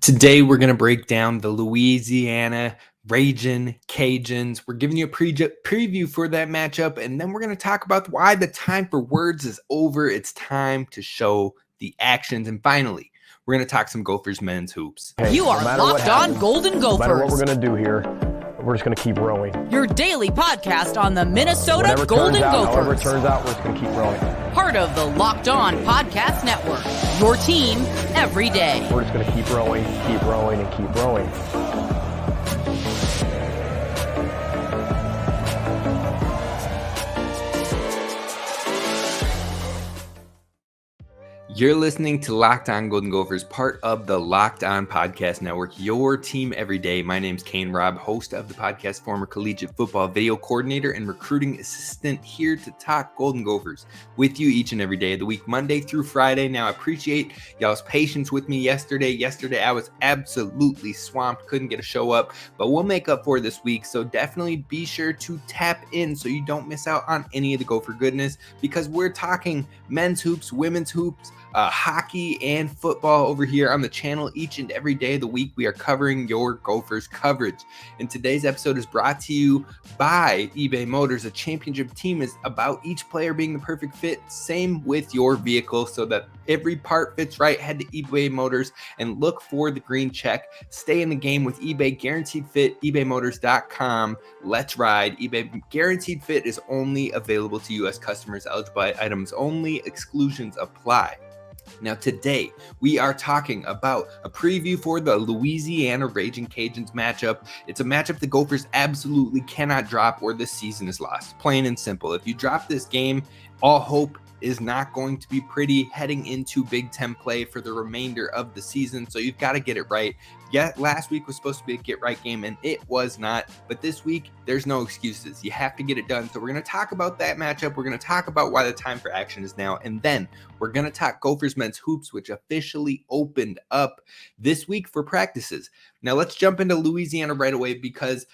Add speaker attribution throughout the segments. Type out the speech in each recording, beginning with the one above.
Speaker 1: Today, we're going to break down the Louisiana Ragin Cajuns. We're giving you a preview for that matchup, and then we're going to talk about why the time for words is over. It's time to show the actions. And finally, we're going to talk some Gophers men's hoops.
Speaker 2: You are Locked On Golden Gophers.
Speaker 3: No matter what we're going to do here, we're just going to keep rowing.
Speaker 2: Your daily podcast on the Minnesota Golden Gophers.
Speaker 3: However it turns out, we're just going to keep rowing.
Speaker 2: Part of the Locked On Podcast Network. Your team every day.
Speaker 3: We're just going to keep rowing, and keep rowing.
Speaker 1: You're listening to Locked On Golden Gophers, part of the Locked On Podcast Network, your team every day. My name's Kane Rob, host of the podcast, former collegiate football video coordinator and recruiting assistant, here to talk Golden Gophers with you each and every day of the week, Monday through Friday. Now, I appreciate y'all's patience with me yesterday. Yesterday, I was absolutely swamped, couldn't get a show up, but we'll make up for it this week. So definitely be sure to tap in so you don't miss out on any of the Gopher goodness, because we're talking men's hoops, women's hoops, hockey and football over here on the channel each and every day of the week. We are covering your Gophers coverage. And today's episode is brought to you by eBay Motors. A championship team is about each player being the perfect fit. Same with your vehicle, so that every part fits right. Head to eBay Motors and look for the green check. Stay in the game with eBay Guaranteed Fit, ebaymotors.com. Let's ride. eBay Guaranteed Fit is only available to U.S. customers. Eligible items only. Exclusions apply. Now, today, we are talking about a preview for the Louisiana Ragin Cajuns matchup. It's a matchup the Gophers absolutely cannot drop, or this season is lost. Plain and simple. If you drop this game, all hope is not going to be pretty heading into Big Ten play for the remainder of the season. So you've got to get it right. Yeah, last week was supposed to be a get-right game, and it was not. But this week, there's no excuses. You have to get it done. So we're going to talk about that matchup. We're going to talk about why the time for action is now. And then we're going to talk Gophers men's hoops, which officially opened up this week for practices. Now, let's jump into Louisiana right away, because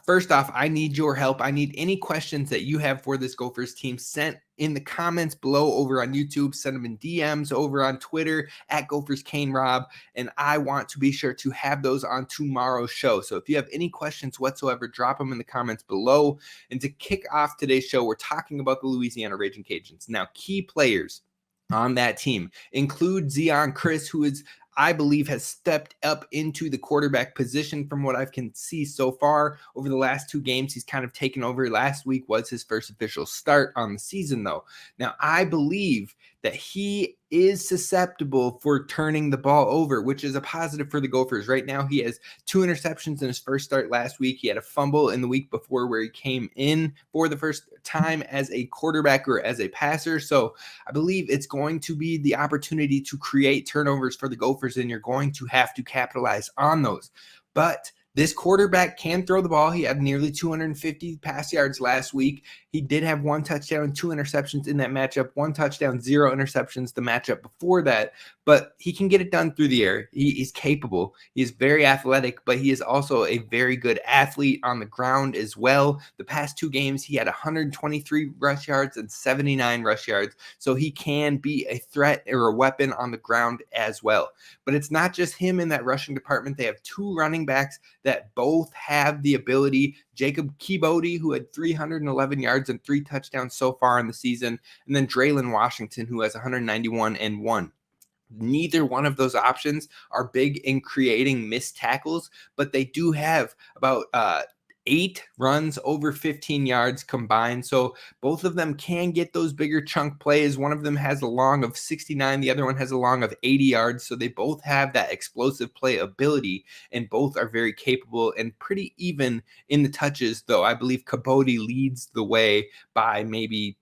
Speaker 1: first off, I need your help. I need any questions that you have for this Gophers team sent in the comments below over on YouTube. Send them in DMs over on Twitter at Gophers Kane Rob, and I want to be sure to have those on tomorrow's show. So if you have any questions whatsoever, drop them in the comments below. And to kick off today's show, we're talking about the Louisiana Ragin Cajuns. Now, key players on that team include Zion Chris, who is, I believe, has stepped up into the quarterback position from what I can see so far over the last two games. He's kind of taken over. Last week was his first official start on the season, though. Now, I believe that he is susceptible for turning the ball over, which is a positive for the Gophers. Right now, he has 2 interceptions in his first start last week. He had a fumble in the week before where he came in for the first time as a quarterback or as a passer. So I believe it's going to be the opportunity to create turnovers for the Gophers, and you're going to have to capitalize on those. But this quarterback can throw the ball. He had nearly 250 pass yards last week. He did have 1 touchdown, 2 interceptions in that matchup, 1 touchdown, 0 interceptions the matchup before that. But he can get it done through the air. He's capable. He is very athletic, but he is also a very good athlete on the ground as well. The past 2 games, he had 123 rush yards and 79 rush yards. So he can be a threat or a weapon on the ground as well. But it's not just him in that rushing department. They have 2 running backs that both have the ability. Jacob Kibodi, who had 311 yards and 3 touchdowns so far in the season, and then Draylon Washington, who has 191 and 1. Neither one of those options are big in creating missed tackles, but they do have about 8 runs over 15 yards combined. So both of them can get those bigger chunk plays. One of them has a long of 69. The other one has a long of 80 yards. So they both have that explosive play ability, and both are very capable and pretty even in the touches, though I believe Kibodi leads the way by maybe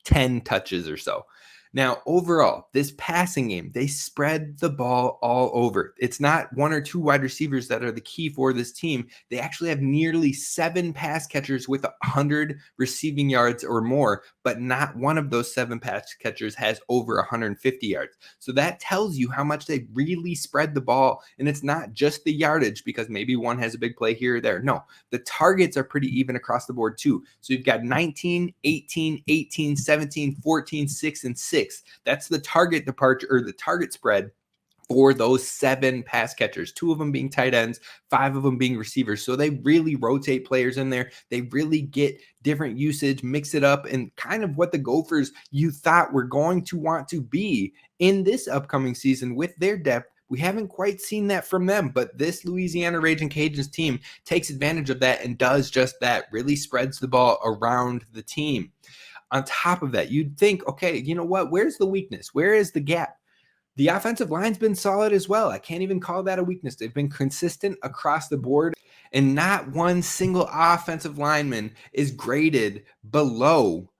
Speaker 1: 10 touches or so. Now, overall, this passing game, they spread the ball all over. It's not 1 or 2 wide receivers that are the key for this team. They actually have nearly 7 pass catchers with 100 receiving yards or more, but not one of those 7 pass catchers has over 150 yards. So that tells you how much they really spread the ball. And it's not just the yardage, because maybe one has a big play here or there. No, the targets are pretty even across the board too. So you've got 19, 18, 18, 17, 14, 6, and 6. That's the target departure, or the target spread for those 7 pass catchers, 2 of them being tight ends, 5 of them being receivers. So they really rotate players in there. They really get different usage, mix it up, and kind of what the Gophers you thought were going to want to be in this upcoming season with their depth. We haven't quite seen that from them, but this Louisiana Ragin Cajuns team takes advantage of that and does just that, really spreads the ball around the team. On top of that, you'd think, okay, you know what? Where's the weakness? Where is the gap? The offensive line's been solid as well. I can't even call that a weakness. They've been consistent across the board, and not one single offensive lineman is graded below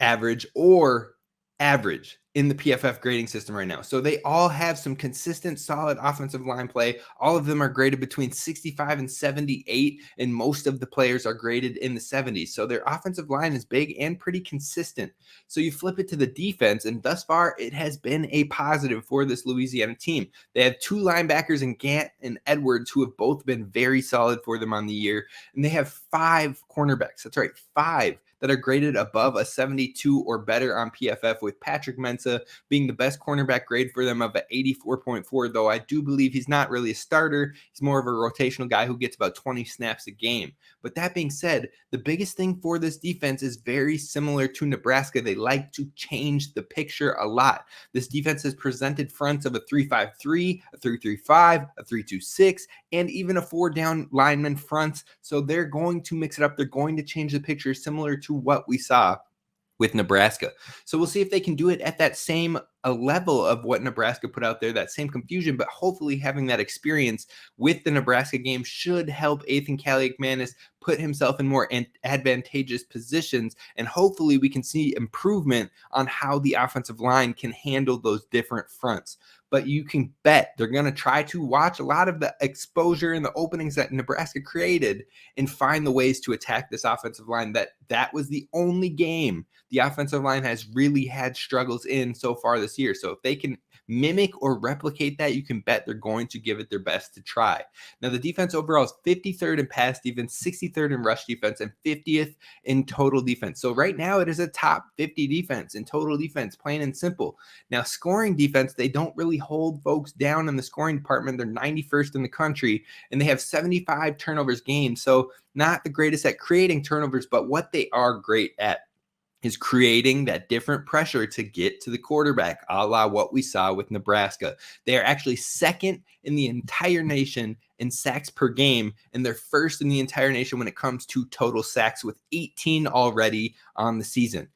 Speaker 1: average or average in the PFF grading system right now. So they all have some consistent, solid offensive line play. All of them are graded between 65 and 78, and most of the players are graded in the 70s. So their offensive line is big and pretty consistent. So you flip it to the defense, and thus far it has been a positive for this Louisiana team. They have 2 linebackers in Gant and Edwards who have both been very solid for them on the year, and they have 5 cornerbacks. That's right, 5 that are graded above a 72 or better on PFF, with Patrick Mensah being the best cornerback grade for them of an 84.4, though I do believe he's not really a starter. He's more of a rotational guy who gets about 20 snaps a game. But that being said, the biggest thing for this defense is very similar to Nebraska. They like to change the picture a lot. This defense has presented fronts of a 3-5-3, a 3-3-5, a 3-2-6, and even a 4-down lineman front. So they're going to mix it up. They're going to change the picture similar to what we saw with Nebraska. So we'll see if they can do it at that same level of what Nebraska put out there, that same confusion, but hopefully having that experience with the Nebraska game should help Ethan Kaliakmanis put himself in more advantageous positions, and hopefully we can see improvement on how the offensive line can handle those different fronts. But you can bet they're going to try to watch a lot of the exposure and the openings that Nebraska created and find the ways to attack this offensive line. That was the only game the offensive line has really had struggles in so far this year. So if they can mimic or replicate that, you can bet they're going to give it their best to try. Now, the defense overall is 53rd in pass defense, 63rd in rush defense, and 50th in total defense. So right now it is a top 50 defense in total defense, plain and simple. Now, scoring defense, they don't really hold folks down in the scoring department. They're 91st in the country, and they have 75 turnovers gained. So not the greatest at creating turnovers, but what they are great at is creating that different pressure to get to the quarterback, a la what we saw with Nebraska. They are actually second in the entire nation in sacks per game, and they're first in the entire nation when it comes to total sacks, with 18 already on the season.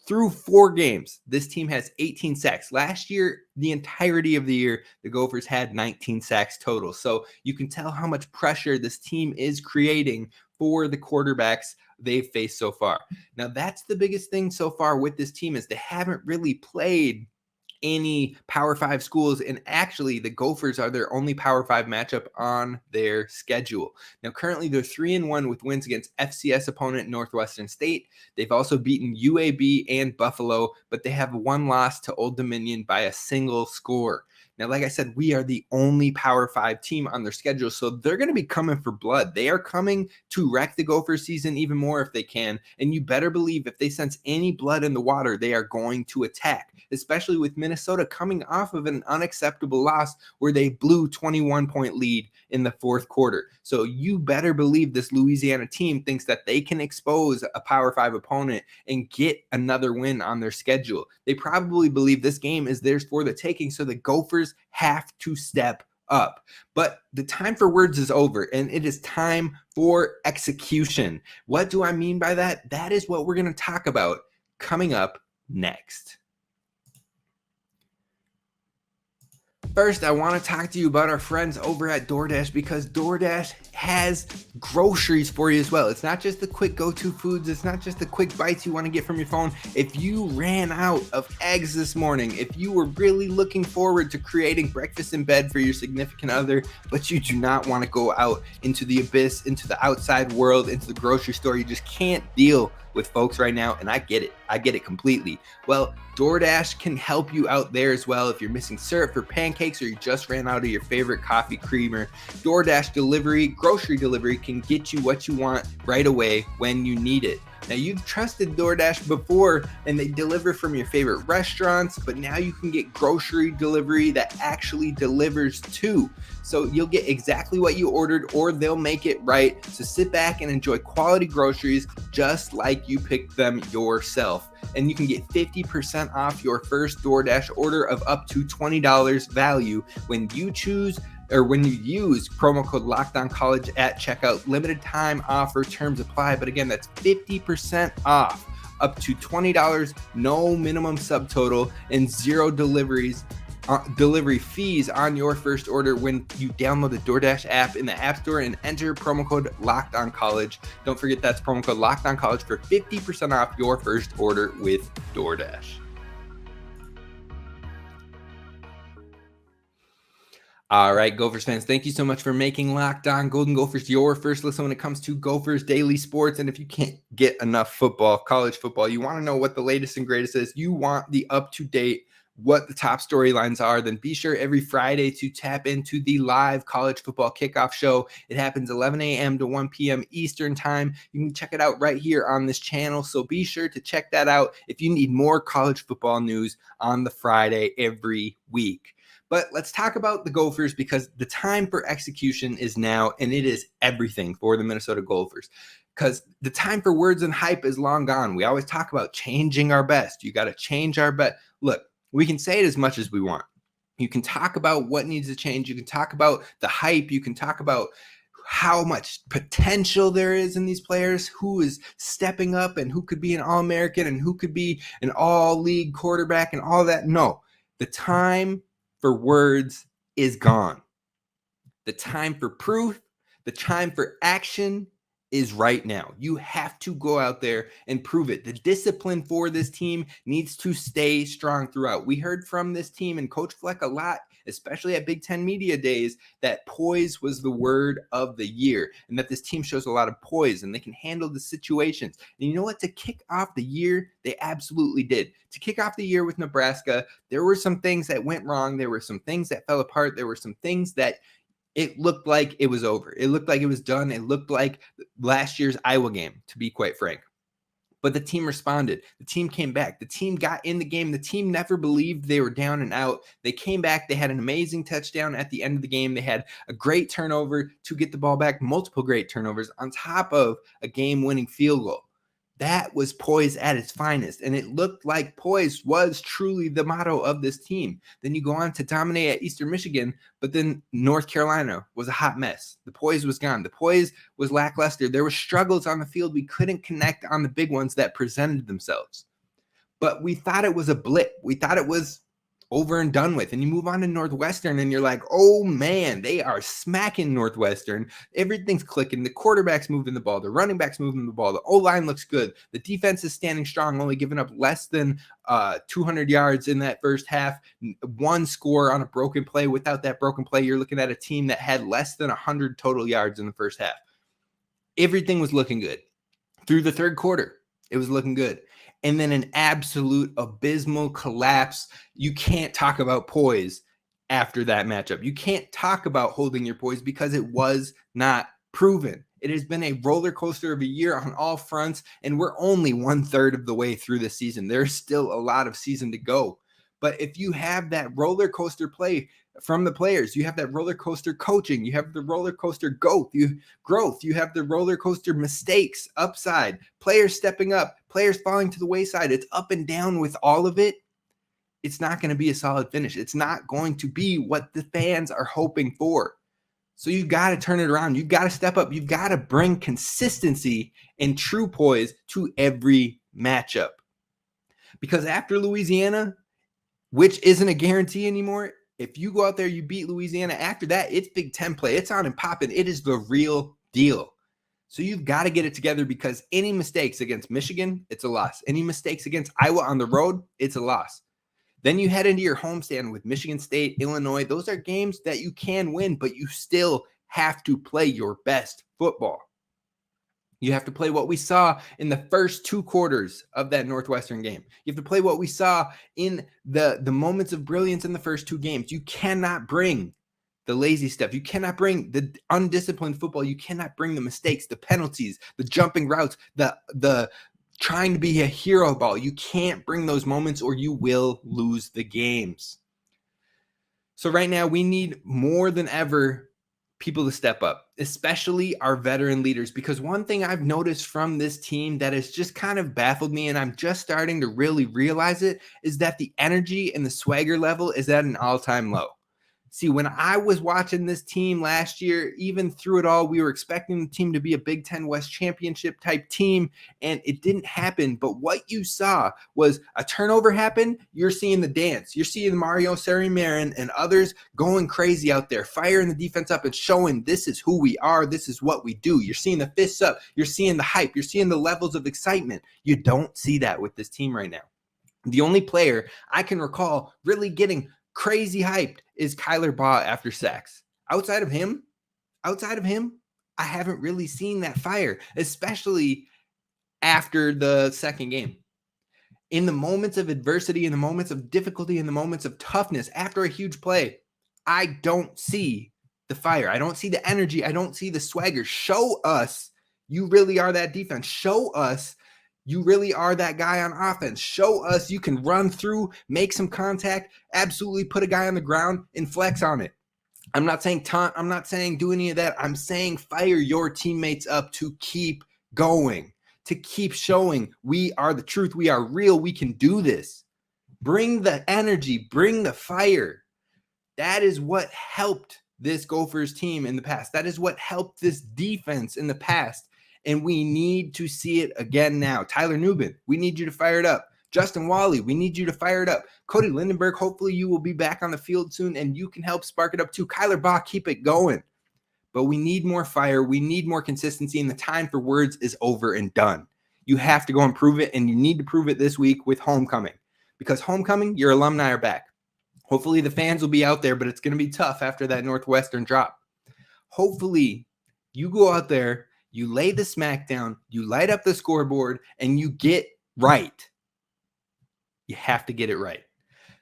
Speaker 1: Through 4 games, this team has 18 sacks. Last year, the entirety of the year, the Gophers had 19 sacks total. So you can tell how much pressure this team is creating for the quarterbacks they've faced so far. Now, that's the biggest thing so far with this team, is they haven't really played any Power 5 schools, and actually the Gophers are their only Power 5 matchup on their schedule. Now, currently they're 3-1 with wins against FCS opponent Northwestern State. They've also beaten UAB and Buffalo, but they have 1 loss to Old Dominion by a single score. Now, like I said, we are the only Power 5 team on their schedule, so they're going to be coming for blood. They are coming to wreck the Gophers season even more if they can, and you better believe if they sense any blood in the water, they are going to attack, especially with Minnesota coming off of an unacceptable loss where they blew 21-point lead in the 4th quarter. So you better believe this Louisiana team thinks that they can expose a Power 5 opponent and get another win on their schedule. They probably believe this game is theirs for the taking, so the Gophers have to step up. But the time for words is over, and it is time for execution. What do I mean by that? That is what we're going to talk about coming up next. First, I want to talk to you about our friends over at DoorDash, because DoorDash has groceries for you as well. It's not just the quick go-to foods. It's not just the quick bites you want to get from your phone. If you ran out of eggs this morning, if you were really looking forward to creating breakfast in bed for your significant other, but you do not want to go out into the abyss, into the outside world, into the grocery store, you just can't deal with folks right now, and I get it completely. Well, DoorDash can help you out there as well. If you're missing syrup for pancakes, or you just ran out of your favorite coffee creamer, DoorDash delivery, grocery delivery can get you what you want right away when you need it. Now, you've trusted DoorDash before and they deliver from your favorite restaurants, but now you can get grocery delivery that actually delivers too. So you'll get exactly what you ordered, or they'll make it right. So sit back and enjoy quality groceries just like you picked them yourself. And you can get 50% off your first DoorDash order of up to $20 value when you use promo code LOCKEDONCollege at checkout. Limited time offer, terms apply. But again, that's 50% off, up to $20, no minimum subtotal, and zero delivery fees on your first order when you download the DoorDash app in the App Store and enter promo code LOCKEDONCollege. Don't forget, that's promo code LOCKEDONCollege for 50% off your first order with DoorDash. All right, Gophers fans, thank you so much for making Locked On Golden Gophers your first listen when it comes to Gophers daily sports. And if you can't get enough football, college football, you want to know what the latest and greatest is, you want the up-to-date, what the top storylines are, then be sure every Friday to tap into the live college football kickoff show. It happens 11 a.m. to 1 p.m. Eastern time. You can check it out right here on this channel. So be sure to check that out if you need more college football news on the Friday every week. But let's talk about the Gophers, because the time for execution is now, and it is everything for the Minnesota Gophers. Because the time for words and hype is long gone. We always talk about changing our best. You got to change our bet. Look, we can say it as much as we want. You can talk about what needs to change. You can talk about the hype. You can talk about how much potential there is in these players, who is stepping up and who could be an All-American and who could be an all-league quarterback and all that. No, the time for words is gone. The time for proof, the time for action is right now. You have to go out there and prove it. The discipline for this team needs to stay strong throughout. We heard from this team and Coach Fleck a lot, especially at Big Ten Media Days, that poise was the word of the year, and that this team shows a lot of poise and they can handle the situations. And you know what? To kick off the year, they absolutely did. To kick off the year with Nebraska, there were some things that went wrong. There were some things that fell apart. There were some things that it looked like it was over. It looked like it was done. It looked like last year's Iowa game, to be quite frank. But the team responded. The team came back. The team got in the game. The team never believed they were down and out. They came back. They had an amazing touchdown at the end of the game. They had a great turnover to get the ball back, multiple great turnovers on top of a game-winning field goal. That was poise at its finest, and it looked like poise was truly the motto of this team. Then you go on to dominate at Eastern Michigan, but then North Carolina was a hot mess. The poise was gone. The poise was lackluster. There were struggles on the field. We couldn't connect on the big ones that presented themselves. But we thought it was a blip. We thought it was over and done with. And you move on to Northwestern and you're like, oh man, they are smacking Northwestern. Everything's clicking. The quarterback's moving the ball. The running back's moving the ball. The O-line looks good. The defense is standing strong, only giving up less than 200 yards in that first half. One score on a broken play. Without that broken play, you're looking at a team that had less than 100 total yards in the first half. Everything was looking good. Through the third quarter, it was looking good. And then an absolute abysmal collapse. You can't talk about poise after that matchup. You can't talk about holding your poise because it was not proven. It has been a roller coaster of a year on all fronts, and we're only 1/3 of the way through the season. There's still a lot of season to go. But if you have that roller coaster play from the players, you have that roller coaster coaching, you have the roller coaster growth, you have the roller coaster mistakes, upside, players stepping up, players falling to the wayside. It's up and down with all of it. It's not going to be a solid finish. It's not going to be what the fans are hoping for. So you've got to turn it around. You've got to step up. You've got to bring consistency and true poise to every matchup. Because after Louisiana, which isn't a guarantee anymore, if you go out there, you beat Louisiana, after that, it's Big Ten play. It's on and popping. It is the real deal. So you've got to get it together, because any mistakes against Michigan, it's a loss. Any mistakes against Iowa on the road, it's a loss. Then you head into your homestand with Michigan State, Illinois. Those are games that you can win, but you still have to play your best football. You have to play what we saw in the first 2 quarters of that Northwestern game. You have to play what we saw in the moments of brilliance in the first 2 games. You cannot bring the lazy stuff. You cannot bring the undisciplined football. You cannot bring the mistakes, the penalties, the jumping routes, the trying to be a hero ball. You can't bring those moments or you will lose the games. So right now we need more than ever people to step up, especially our veteran leaders, because one thing I've noticed from this team that has just kind of baffled me, and I'm just starting to really realize it, is that the energy and the swagger level is at an all-time low. See, when I was watching this team last year, even through it all, we were expecting the team to be a Big Ten West championship type team, and it didn't happen. But what you saw was a turnover happen. You're seeing the dance. You're seeing Mario Sarimarin and others going crazy out there, firing the defense up and showing this is who we are. This is what we do. You're seeing the fists up. You're seeing the hype. You're seeing the levels of excitement. You don't see that with this team right now. The only player I can recall really getting crazy hyped is Kyler Baugh after sacks. Outside of him, I haven't really seen that fire, especially after the second game. In the moments of adversity, in the moments of difficulty, in the moments of toughness, after a huge play, I don't see the fire. I don't see the energy. I don't see the swagger. Show us you really are that defense. Show us you really are that guy on offense. Show us you can run through, make some contact, absolutely put a guy on the ground and flex on it. I'm not saying taunt. I'm not saying do any of that. I'm saying fire your teammates up to keep going, to keep showing we are the truth. We are real. We can do this. Bring the energy, bring the fire. That is what helped this Gophers team in the past. That is what helped this defense in the past. And we need to see it again now. Tyler Nubin, we need you to fire it up. Justin Wally, we need you to fire it up. Cody Lindenberg, hopefully you will be back on the field soon and you can help spark it up too. Kyler Baugh, keep it going. But we need more fire. We need more consistency, and the time for words is over and done. You have to go and prove it, and you need to prove it this week with homecoming. Because homecoming, your alumni are back. Hopefully the fans will be out there, but it's going to be tough after that Northwestern drop. Hopefully you go out there, you lay the smack down, you light up the scoreboard, and you get right. You have to get it right.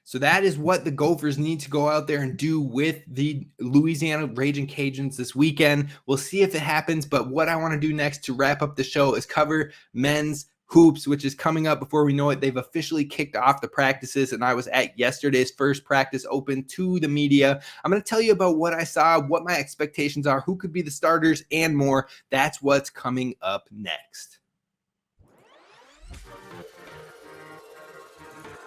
Speaker 1: So that is what the Gophers need to go out there and do with the Louisiana Ragin Cajuns this weekend. We'll see if it happens, but what I want to do next to wrap up the show is cover men's hoops, which is coming up before we know it. They've officially kicked off the practices, and I was at yesterday's first practice open to the media. I'm going to tell you about what I saw, what my expectations are, who could be the starters, and more. That's what's coming up next.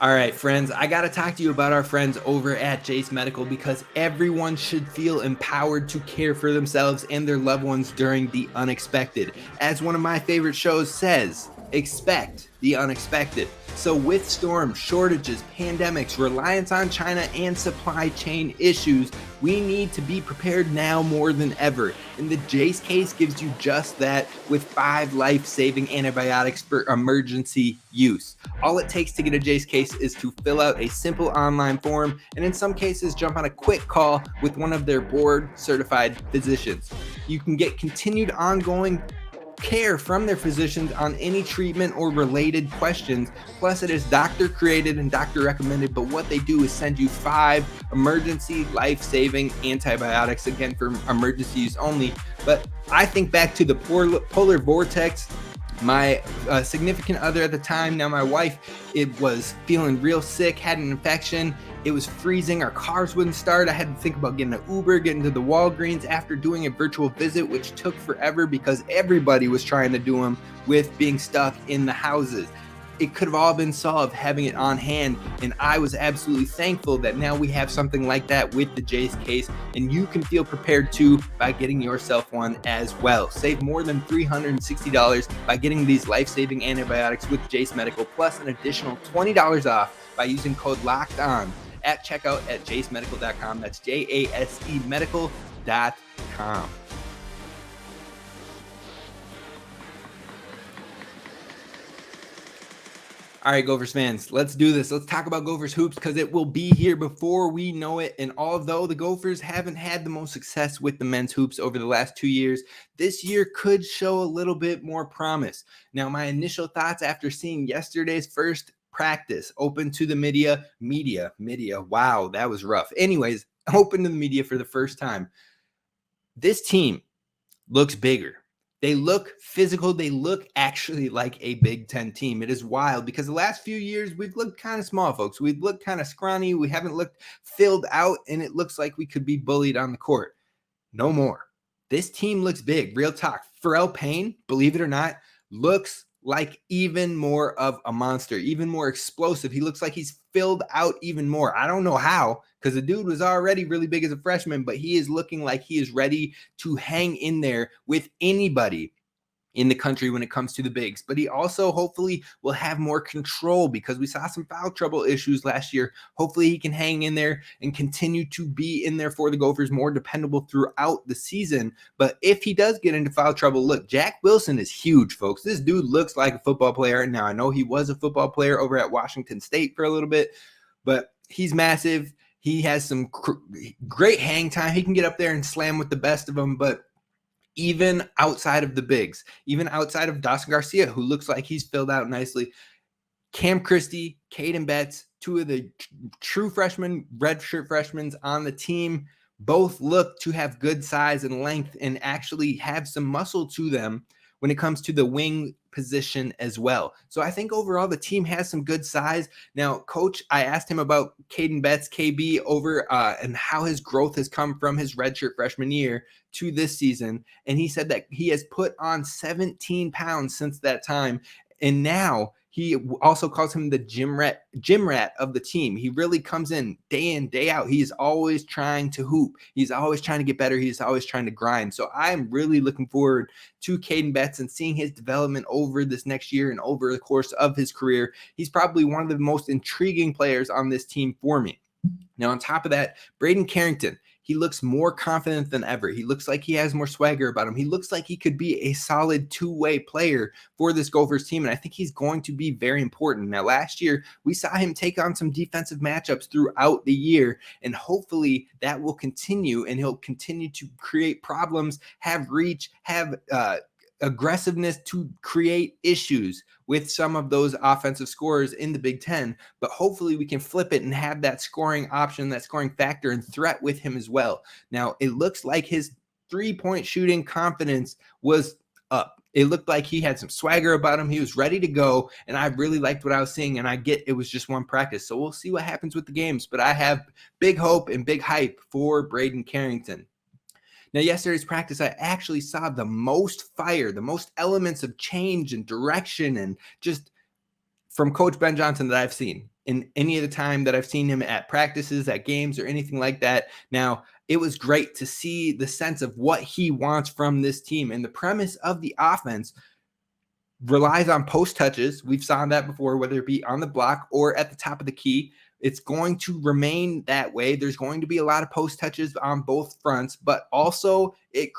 Speaker 1: All right, friends, I got to talk to you about our friends over at Jace Medical, because everyone should feel empowered to care for themselves and their loved ones during the unexpected. As one of my favorite shows says, expect the unexpected. So with storms, shortages, pandemics, reliance on China, and supply chain issues, we need to be prepared now more than ever. And the Jace case gives you just that with 5 life-saving antibiotics for emergency use. All it takes to get a Jace case is to fill out a simple online form, and in some cases jump on a quick call with one of their board-certified physicians. You can get continued ongoing care from their physicians on any treatment or related questions. Plus, it is doctor created and doctor recommended, but what they do is send you 5 emergency life-saving antibiotics, again for emergency use only. But I think back to the polar vortex. My significant other at the time, now my wife, it was feeling real sick, had an infection. It was freezing. Our cars wouldn't start. I had to think about getting an Uber, getting to the Walgreens after doing a virtual visit, which took forever because everybody was trying to do them with being stuck in the houses. It could have all been solved having it on hand, and I was absolutely thankful that now we have something like that with the Jace case, and you can feel prepared too by getting yourself one as well. Save more than $360 by getting these life-saving antibiotics with Jase Medical, plus an additional $20 off by using code LOCKEDON at checkout at jasemedical.com. That's JASE medical.com. All right, Gophers fans, let's do this. Let's talk about Gophers hoops because it will be here before we know it. And although the Gophers haven't had the most success with the men's hoops over the last 2 years, this year could show a little bit more promise. Now, my initial thoughts after seeing yesterday's first practice open to the media. Wow, that was rough. Anyways, open to the media for the first time. This team looks bigger. They look physical. They look actually like a Big Ten team. It is wild because the last few years we've looked kind of small, folks. We've looked kind of scrawny. We haven't looked filled out, and it looks like we could be bullied on the court. No more. This team looks big. Real talk. Pharrell Payne, believe it or not, looks like even more of a monster, even more explosive. He looks like he's filled out even more. I don't know how, because the dude was already really big as a freshman, but he is looking like he is ready to hang in there with anybody in the country when it comes to the bigs. But he also hopefully will have more control because we saw some foul trouble issues last year. Hopefully he can hang in there and continue to be in there for the Gophers, more dependable throughout the season. But if he does get into foul trouble, look, Jack Wilson is huge, folks. This dude looks like a football player. Now, I know he was a football player over at Washington State for a little bit, but he's massive. He has some great hang time. He can get up there and slam with the best of them, but even outside of the bigs, even outside of Dawson Garcia, who looks like he's filled out nicely, Cam Christie, Caden Betts, two of the true freshmen, redshirt freshmen on the team, both look to have good size and length and actually have some muscle to them when it comes to the wing position as well. So I think overall the team has some good size. Now, Coach, I asked him about Caden Betts, KB, over and how his growth has come from his redshirt freshman year to this season. And he said that he has put on 17 pounds since that time. And now he also calls him the gym rat of the team. He really comes in, day out. He's always trying to hoop. He's always trying to get better. He's always trying to grind. So I'm really looking forward to Caden Betts and seeing his development over this next year and over the course of his career. He's probably one of the most intriguing players on this team for me. Now, on top of that, Braden Carrington, he looks more confident than ever. He looks like he has more swagger about him. He looks like he could be a solid two-way player for this Gophers team, and I think he's going to be very important. Now, last year, we saw him take on some defensive matchups throughout the year, and hopefully that will continue, and he'll continue to create problems, have reach, have aggressiveness to create issues with some of those offensive scorers in the Big Ten, but hopefully we can flip it and have that scoring option, that scoring factor and threat with him as well. Now, it looks like his three-point shooting confidence was up. It looked like he had some swagger about him. He was ready to go, and I really liked what I was seeing, and I get it was just one practice, so we'll see what happens with the games, but I have big hope and big hype for Braden Carrington. Now, yesterday's practice, I actually saw the most fire, the most elements of change and direction and just from Coach Ben Johnson that I've seen in any of the time that I've seen him at practices, at games, or anything like that. Now, it was great to see the sense of what he wants from this team. And the premise of the offense relies on post touches. We've saw that before, whether it be on the block or at the top of the key. It's going to remain that way. There's going to be a lot of post touches on both fronts, but also it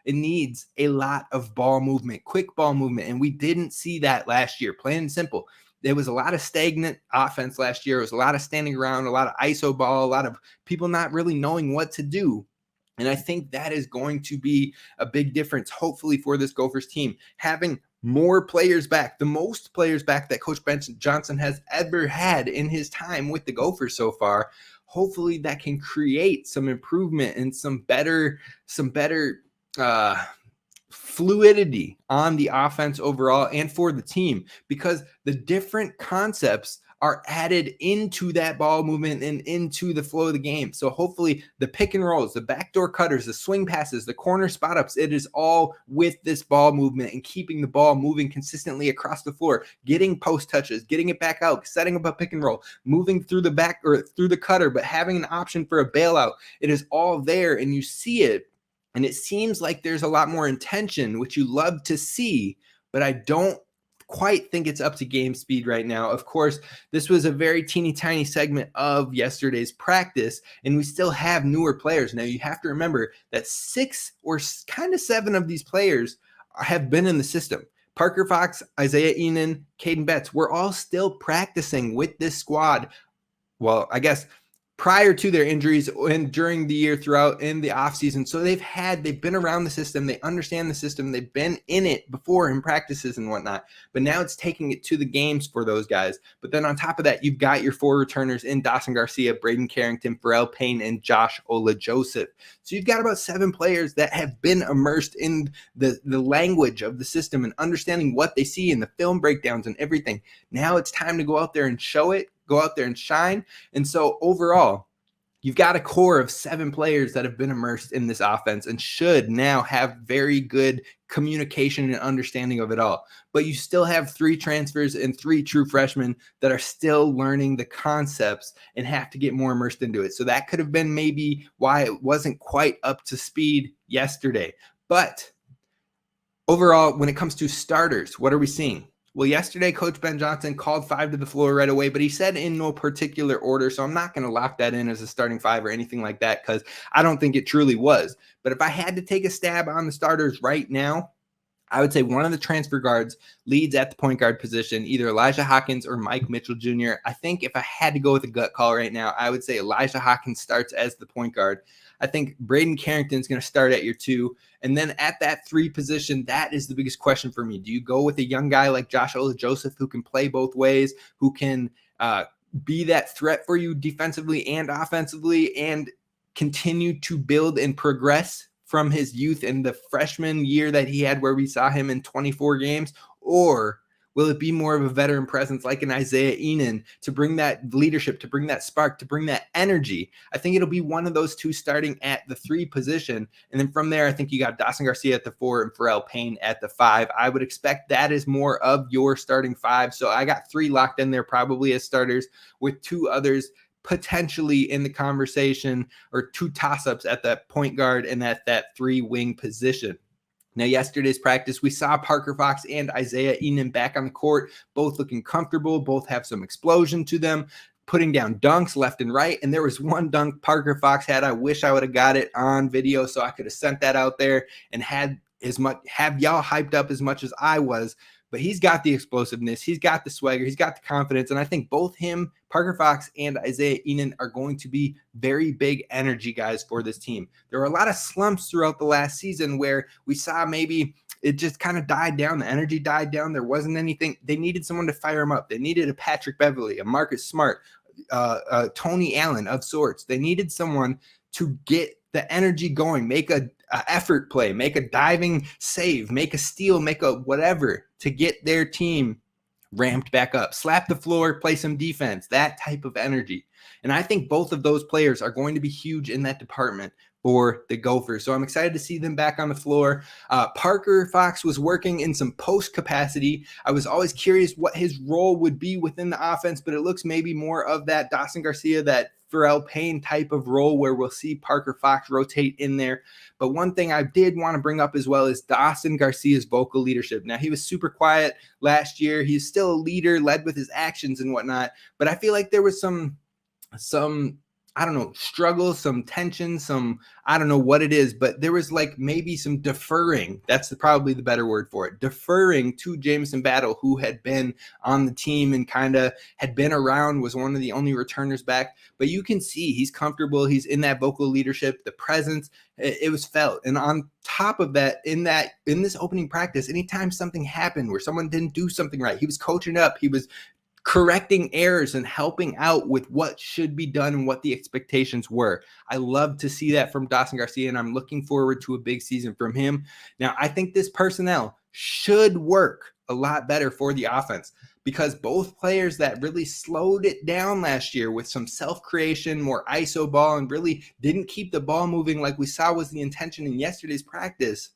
Speaker 1: needs a lot of ball movement, quick ball movement. And we didn't see that last year, plain and simple. There was a lot of stagnant offense last year. It was a lot of standing around, a lot of ISO ball, a lot of people not really knowing what to do. And I think that is going to be a big difference, hopefully, for this Gophers team. Having more players back, the most players back that Coach Ben Johnson has ever had in his time with the Gophers so far. Hopefully that can create some improvement and some better fluidity on the offense overall and for the team, because the different concepts are added into that ball movement and into the flow of the game. So hopefully the pick and rolls, the backdoor cutters, the swing passes, the corner spot ups, it is all with this ball movement and keeping the ball moving consistently across the floor, getting post touches, getting it back out, setting up a pick and roll, moving through the back or through the cutter, but having an option for a bailout. It is all there and you see it. And it seems like there's a lot more intention, which you love to see, but I don't quite think it's up to game speed right now. Of course, this was a very teeny tiny segment of yesterday's practice, and we still have newer players. Now, you have to remember that 6 or kind of 7 of these players have been in the system. Parker Fox, Isaiah Enan, Caden Betts, we're all still practicing with this squad. Well, I guess prior to their injuries and during the year throughout in the offseason. So they've been around the system. They understand the system. They've been in it before in practices and whatnot. But now it's taking it to the games for those guys. But then on top of that, you've got your 4 returners in Dawson Garcia, Braden Carrington, Pharrell Payne, and Josh Ola-Joseph. So you've got about 7 players that have been immersed in the language of the system and understanding what they see in the film breakdowns and everything. Now it's time to go out there and show it. Go out there and shine. And so overall, you've got a core of 7 players that have been immersed in this offense and should now have very good communication and understanding of it all. But you still have 3 transfers and 3 true freshmen that are still learning the concepts and have to get more immersed into it. So that could have been maybe why it wasn't quite up to speed yesterday. But overall, when it comes to starters, what are we seeing? Well, yesterday, Coach Ben Johnson called 5 to the floor right away, but he said in no particular order, so I'm not going to lock that in as a starting 5 or anything like that because I don't think it truly was. But if I had to take a stab on the starters right now, I would say one of the transfer guards leads at the point guard position, either Elijah Hawkins or Mike Mitchell Jr. I think if I had to go with a gut call right now, I would say Elijah Hawkins starts as the point guard. I think Braden Carrington is going to start at your 2. And then at that 3 position, that is the biggest question for me. Do you go with a young guy like Josh Ola-Joseph who can play both ways, who can be that threat for you defensively and offensively and continue to build and progress from his youth in the freshman year that he had where we saw him in 24 games? Or will it be more of a veteran presence like an Isaiah Enan to bring that leadership, to bring that spark, to bring that energy? I think it'll be one of those 2 starting at the 3 position. And then from there, I think you got Dawson Garcia at the 4 and Pharrell Payne at the 5. I would expect that is more of your starting 5. So I got 3 locked in there probably as starters with 2 others potentially in the conversation, or 2 toss-ups at that point guard and at that 3 wing position. Now, yesterday's practice, we saw Parker Fox and Isaiah Enan back on the court, both looking comfortable, both have some explosion to them, putting down dunks left and right. And there was one dunk Parker Fox had. I wish I would have got it on video so I could have sent that out there and have y'all hyped up as much as I was. But he's got the explosiveness, he's got the swagger, he's got the confidence, and I think both him, Parker Fox, and Isaiah Enan are going to be very big energy guys for this team. There were a lot of slumps throughout the last season where we saw maybe it just kind of died down, the energy died down, there wasn't anything. They needed someone to fire them up. They needed a Patrick Beverly, a Marcus Smart, Tony Allen of sorts. They needed someone to get the energy going, make a effort play, make a diving save, make a steal, make a whatever to get their team ramped back up, slap the floor, play some defense, that type of energy. And I think both of those players are going to be huge in that department for the Gophers. So I'm excited to see them back on the floor. Parker Fox was working in some post capacity. I was always curious what his role would be within the offense, but it looks maybe more of that Dawson Garcia, that Pharrell Payne type of role where we'll see Parker Fox rotate in there. But one thing I did want to bring up as well is Dawson Garcia's vocal leadership. Now, he was super quiet last year. He's still a leader, led with his actions and whatnot. But I feel like there was some I don't know, struggle, some tension, I don't know what it is, but there was like maybe some deferring. That's probably the better word for it. Deferring to Jamison Battle, who had been on the team and kind of had been around, was one of the only returners back. But you can see he's comfortable. He's in that vocal leadership, the presence, it was felt. And on top of that, in this opening practice, anytime something happened where someone didn't do something right, he was coaching up. He was correcting errors and helping out with what should be done and what the expectations were. I love to see that from Dawson Garcia, and I'm looking forward to a big season from him. Now, I think this personnel should work a lot better for the offense because both players that really slowed it down last year with some self-creation, more ISO ball, and really didn't keep the ball moving like we saw was the intention in yesterday's practice,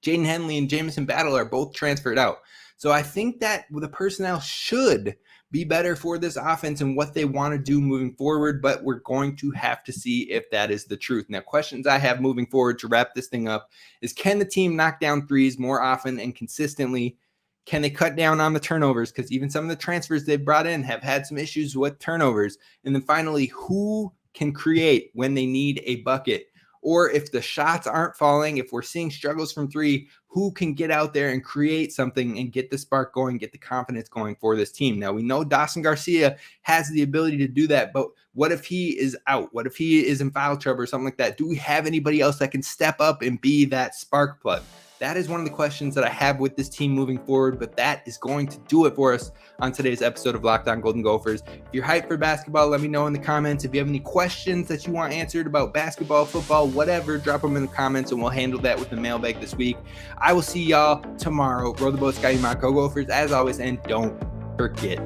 Speaker 1: Jaden Henley and Jamison Battle are both transferred out. So I think that the personnel should be better for this offense and what they want to do moving forward, but we're going to have to see if that is the truth. Now, questions I have moving forward to wrap this thing up is, can the team knock down threes more often and consistently? Can they cut down on the turnovers? Because even some of the transfers they've brought in have had some issues with turnovers. And then finally, who can create when they need a bucket? or if the shots aren't falling, if we're seeing struggles from three, who can get out there and create something and get the spark going, get the confidence going for this team? Now, we know Dawson Garcia has the ability to do that, but what if he is out? What if he is in foul trouble or something like that? Do we have anybody else that can step up and be that spark plug? That is one of the questions that I have with this team moving forward, but that is going to do it for us on today's episode of Locked On Golden Gophers. If you're hyped for basketball, let me know in the comments. If you have any questions that you want answered about basketball, football, whatever, drop them in the comments and we'll handle that with the mailbag this week. I will see y'all tomorrow. Row the boat, Scotty Go Gophers, as always, and don't forget